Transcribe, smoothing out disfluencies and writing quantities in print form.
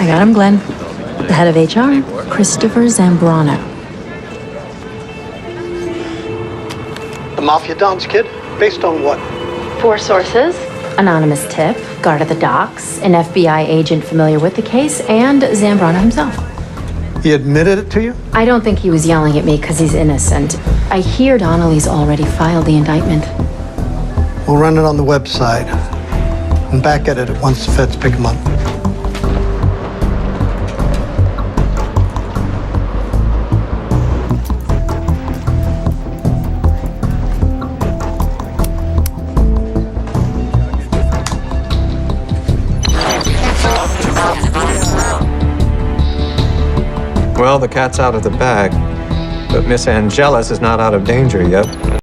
I got him, Glenn. The head of HR, Christopher Zambrano. The Mafia Don's kid? Based on what? 4 sources. Anonymous tip, guard at the docks, an FBI agent familiar with the case, and Zambrano himself. He admitted it to you? I don't think he was yelling at me because he's innocent. I hear Donnelly's already filed the indictment. We'll run it on the website and back at it once the feds pick him up. Well, the cat's out of the bag, but Miss Angelus is not out of danger yet.